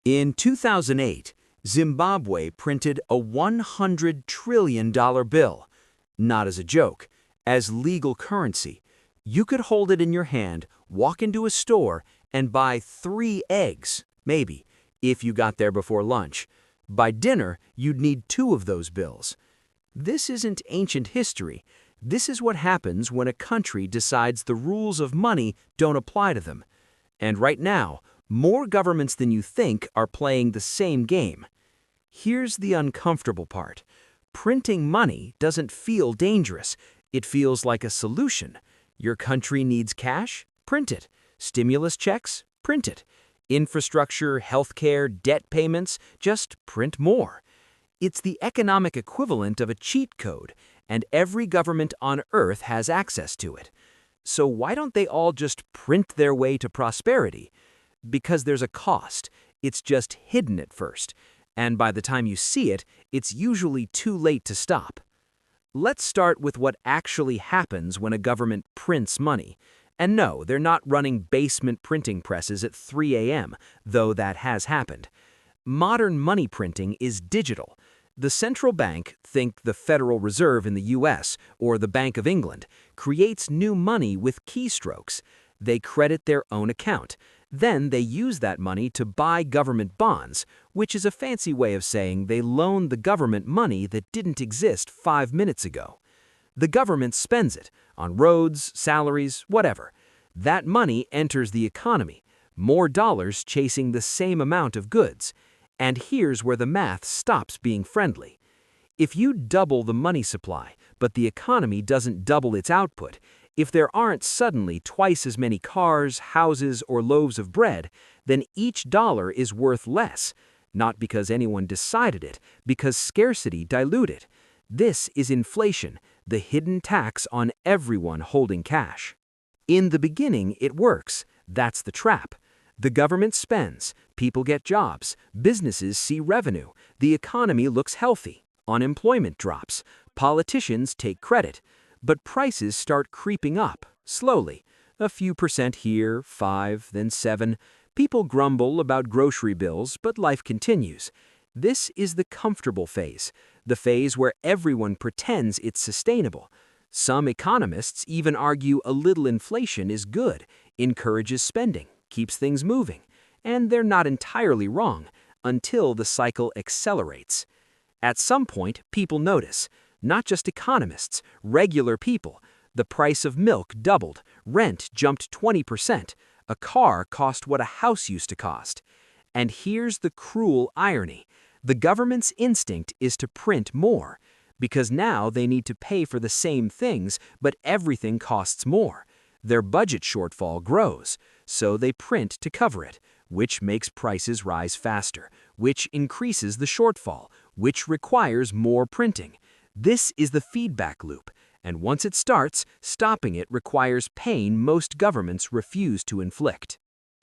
In 2008, Zimbabwe printed a $100 trillion bill. Not as a joke, as legal currency. You could hold it in your hand, walk into a store, and buy 3 eggs, maybe, if you got there before lunch. By dinner, you'd need 2 of those bills. This isn't ancient history. This is what happens when a country decides the rules of money don't apply to them. And right now, more governments than you think are playing the same game. Here's the uncomfortable part. Printing money doesn't feel dangerous. It feels like a solution. Your country needs cash? Print it. Stimulus checks? Print it. Infrastructure, healthcare, debt payments? Just print more. It's the economic equivalent of a cheat code, and every government on Earth has access to it. So why don't they all just print their way to prosperity? Because there's a cost. It's just hidden at first, and by the time you see it, it's usually too late to stop. Let's start with what actually happens when a government prints money. And no, they're not running basement printing presses at 3 a.m., though that has happened. Modern money printing is digital. The central bank, think the Federal Reserve in the US or the Bank of England, creates new money with keystrokes. They credit their own account. Then they use that money to buy government bonds, which is a fancy way of saying they loan the government money that didn't exist 5 minutes ago. The government spends it on roads, salaries, whatever. That money enters the economy, more dollars chasing the same amount of goods. And here's where the math stops being friendly. If you double the money supply, but the economy doesn't double its output, if there aren't suddenly twice as many cars, houses, or loaves of bread, then each dollar is worth less, not because anyone decided it, because scarcity diluted. This is inflation, the hidden tax on everyone holding cash. In the beginning, it works. That's the trap. The government spends, people get jobs, businesses see revenue, the economy looks healthy, unemployment drops, politicians take credit. But prices start creeping up, slowly. A few percent here, 5, then 7. People grumble about grocery bills, but life continues. This is the comfortable phase, the phase where everyone pretends it's sustainable. Some economists even argue a little inflation is good, encourages spending, keeps things moving. And they're not entirely wrong, until the cycle accelerates. At some point, people notice. Not just economists, regular people. The price of milk doubled, rent jumped 20%, a car cost what a house used to cost. And here's the cruel irony. The government's instinct is to print more, because now they need to pay for the same things, but everything costs more. Their budget shortfall grows, so they print to cover it, which makes prices rise faster, which increases the shortfall, which requires more printing. This is the feedback loop, and once it starts, stopping it requires pain most governments refuse to inflict.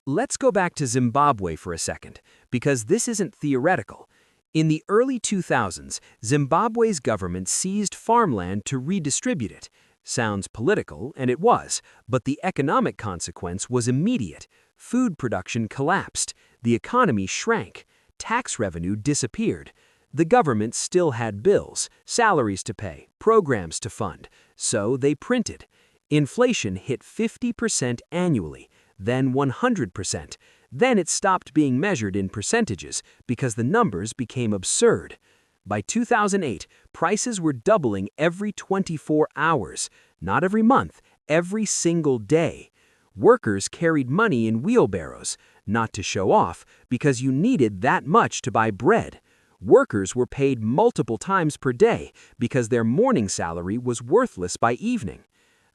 Let's go back to Zimbabwe for a second, because this isn't theoretical. In the early 2000s, Zimbabwe's government seized farmland to redistribute it. Sounds political, and it was, but the economic consequence was immediate. Food production collapsed, the economy shrank, tax revenue disappeared. The government still had bills, salaries to pay, programs to fund, so they printed. Inflation hit 50% annually, then 100%. Then it stopped being measured in percentages because the numbers became absurd. By 2008, prices were doubling every 24 hours, not every month, every single day. Workers carried money in wheelbarrows, not to show off, because you needed that much to buy bread. Workers were paid multiple times per day because their morning salary was worthless by evening.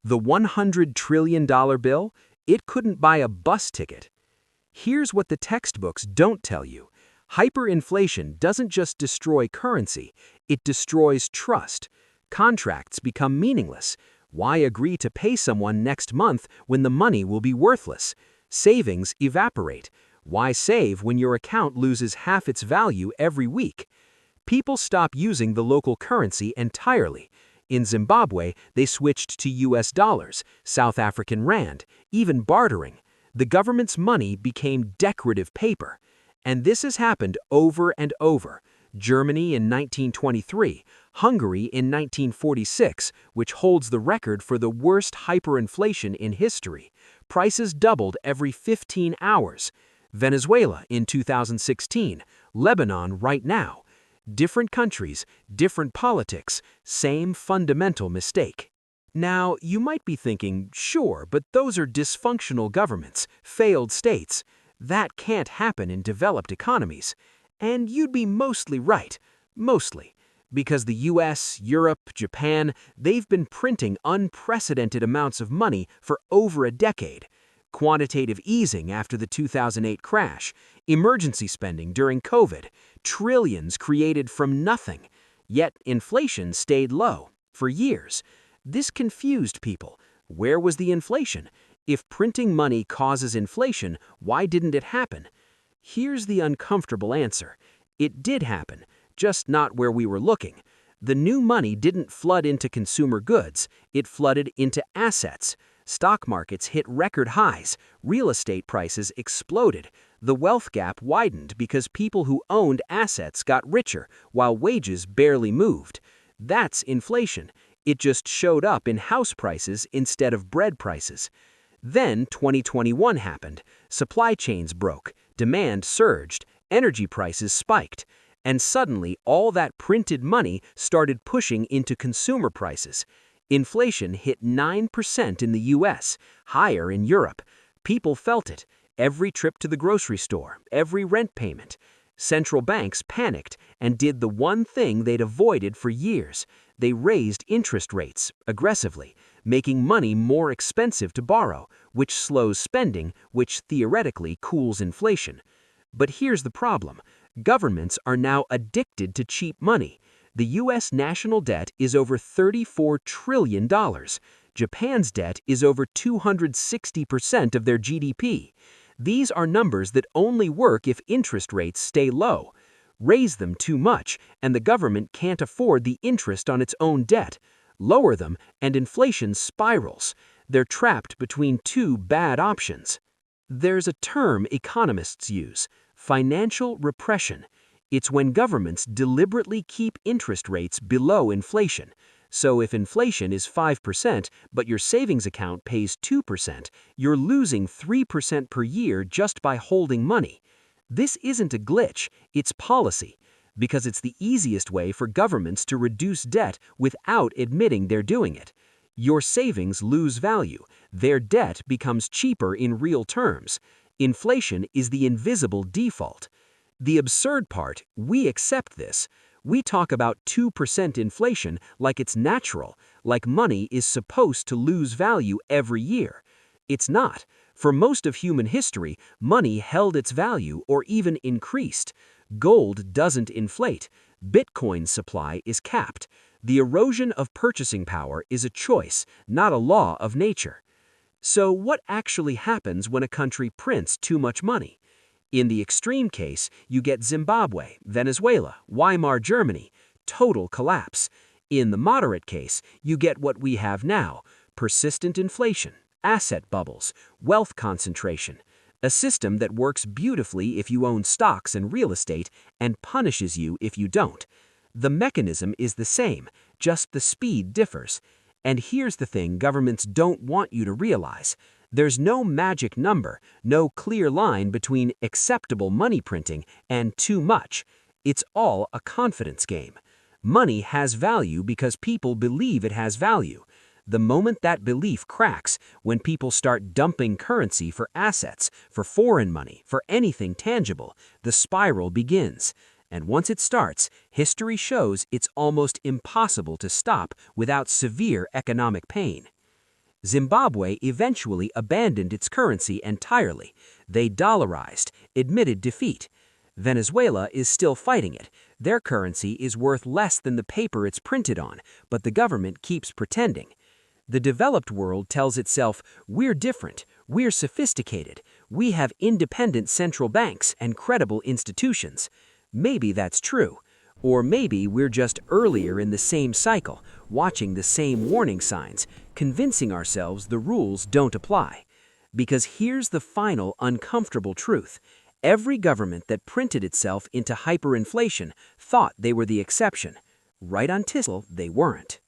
The $100 trillion bill, it couldn't buy a bus ticket. Here's what the textbooks don't tell you. Hyperinflation doesn't just destroy currency, it destroys trust. Contracts become meaningless. Why agree to pay someone next month when the money will be worthless? Savings evaporate. Why save when your account loses half its value every week? People stop using the local currency entirely. In Zimbabwe, they switched to US dollars, South African rand, even bartering. The government's money became decorative paper. And this has happened over and over. Germany in 1923, Hungary in 1946, which holds the record for the worst hyperinflation in history. Prices doubled every 15 hours. Venezuela in 2016, Lebanon right now. Different countries, different politics, same fundamental mistake. Now, you might be thinking, sure, but those are dysfunctional governments, failed states. That can't happen in developed economies. And you'd be mostly right, mostly, because the US, Europe, Japan, they've been printing unprecedented amounts of money for over a decade. Quantitative easing after the 2008 crash, emergency spending during COVID, trillions created from nothing. Yet inflation stayed low for years. This confused people. Where was the inflation? If printing money causes inflation, why didn't it happen? Here's the uncomfortable answer. It did happen, just not where we were looking. The new money didn't flood into consumer goods, it flooded into assets. Stock markets hit record highs, real estate prices exploded, the wealth gap widened because people who owned assets got richer while wages barely moved. That's inflation. It just showed up in house prices instead of bread prices. Then 2021 happened. Supply chains broke, demand surged, energy prices spiked, and suddenly all that printed money started pushing into consumer prices. Inflation hit 9% in the US, higher in Europe. People felt it. Every trip to the grocery store, every rent payment. Central banks panicked and did the one thing they'd avoided for years. They raised interest rates aggressively, making money more expensive to borrow, which slows spending, which theoretically cools inflation. But here's the problem. Governments are now addicted to cheap money. The U.S. national debt is over $34 trillion. Japan's debt is over 260% of their GDP. These are numbers that only work if interest rates stay low. Raise them too much, and the government can't afford the interest on its own debt. Lower them, and inflation spirals. They're trapped between two bad options. There's a term economists use, financial repression. It's when governments deliberately keep interest rates below inflation. So if inflation is 5%, but your savings account pays 2%, you're losing 3% per year just by holding money. This isn't a glitch, it's policy, because it's the easiest way for governments to reduce debt without admitting they're doing it. Your savings lose value, their debt becomes cheaper in real terms. Inflation is the invisible default. The absurd part, we accept this. We talk about 2% inflation like it's natural, like money is supposed to lose value every year. It's not. For most of human history, money held its value or even increased. Gold doesn't inflate. Bitcoin's supply is capped. The erosion of purchasing power is a choice, not a law of nature. So what actually happens when a country prints too much money? In the extreme case, you get Zimbabwe, Venezuela, Weimar Germany, total collapse. In the moderate case, you get what we have now, persistent inflation, asset bubbles, wealth concentration, a system that works beautifully if you own stocks and real estate and punishes you if you don't. The mechanism is the same, just the speed differs. And here's the thing governments don't want you to realize. There's no magic number, no clear line between acceptable money printing and too much. It's all a confidence game. Money has value because people believe it has value. The moment that belief cracks, when people start dumping currency for assets, for foreign money, for anything tangible, the spiral begins. And once it starts, history shows it's almost impossible to stop without severe economic pain. Zimbabwe eventually abandoned its currency entirely. They dollarized, admitted defeat. Venezuela is still fighting it. Their currency is worth less than the paper it's printed on, but the government keeps pretending. The developed world tells itself, we're different, we're sophisticated, we have independent central banks and credible institutions. Maybe that's true. Or maybe we're just earlier in the same cycle, watching the same warning signs, convincing ourselves the rules don't apply. Because here's the final uncomfortable truth. Every government that printed itself into hyperinflation thought they were the exception, right until they weren't.